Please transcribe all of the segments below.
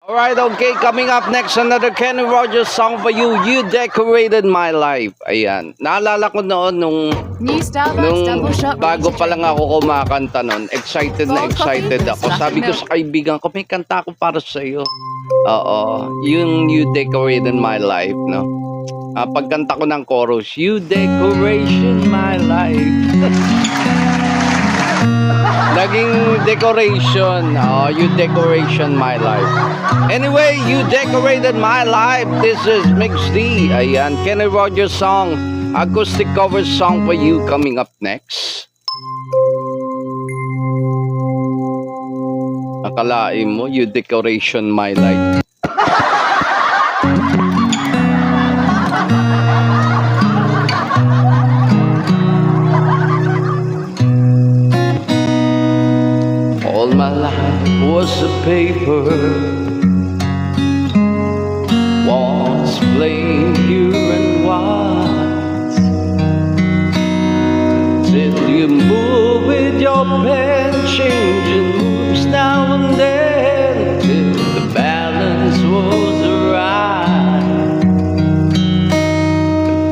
Alright, okay, coming up next, another Kenny Rogers song for you, You Decorated My Life. Ayan, naalala ko noon nung bago pa lang ako kumakanta noon, excited na excited ako. Sabi ko sa kaibigan ko, may kanta ako para sa iyo. Oo, yung You Decorated My Life, no? Pagkanta ko ng chorus, You Decoration My Life. Naging decoration. You decoration my life. Anyway, You Decorated My Life. This is Mix D. Ayan, Kenny Rogers song. Acoustic cover song for you coming up next. Akalain mo, You Decoration My Life. All my life was a paper, once plain, pure and white, till you move with your pen, changing moves now and then, till the balance was right.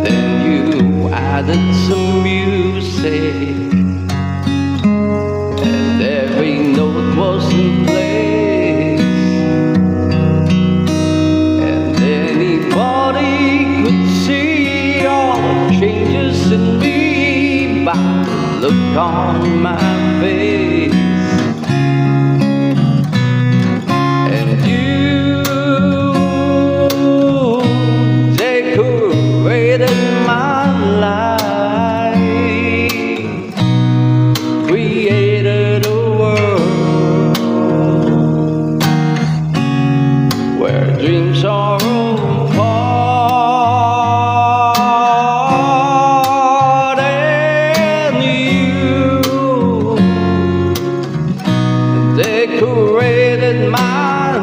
Then you added some music, every note was in place, and anybody could see all the changes in me by the look on my face. And you decorated my life, created a dreams are apart, and you decorated my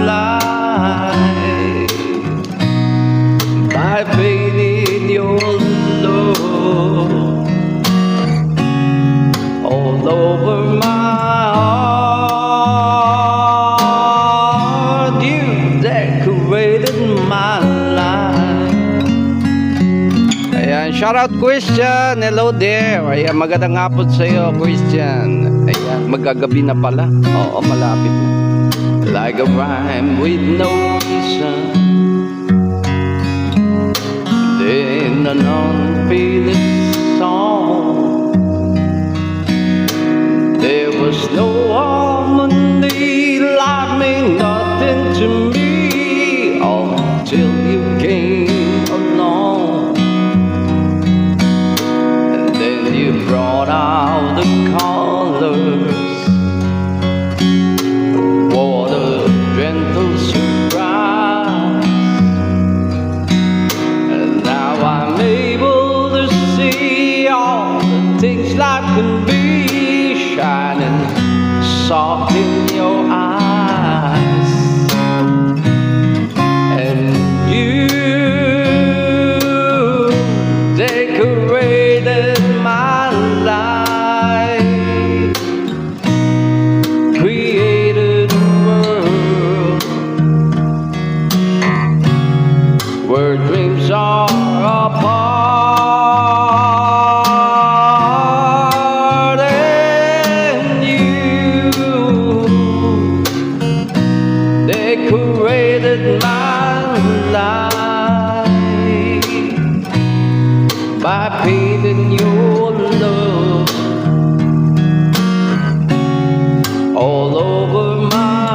life by painting your love all over my decorated my life. Ayan, shout out Christian. Hello there. Ayan, magandang hapon sa iyo, Christian. Ayan, magagabi na pala. Oo, malapit na. Like a rhyme with no reason, then an unfinished song. There was no harmony, life meant nothing to me till you came along, and then you brought out the colors. What a gentle surprise, and now I'm able to see all the things life can be, shining soft in your eyes. You decorated my life, created a world where dreams are apart, and you decorated my life by painting your love all over my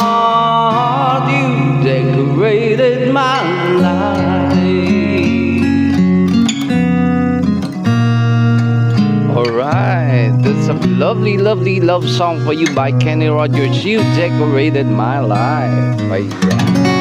heart. You decorated my life. Alright, that's a lovely, lovely love song for you by Kenny Rogers. You Decorated My Life. Right there.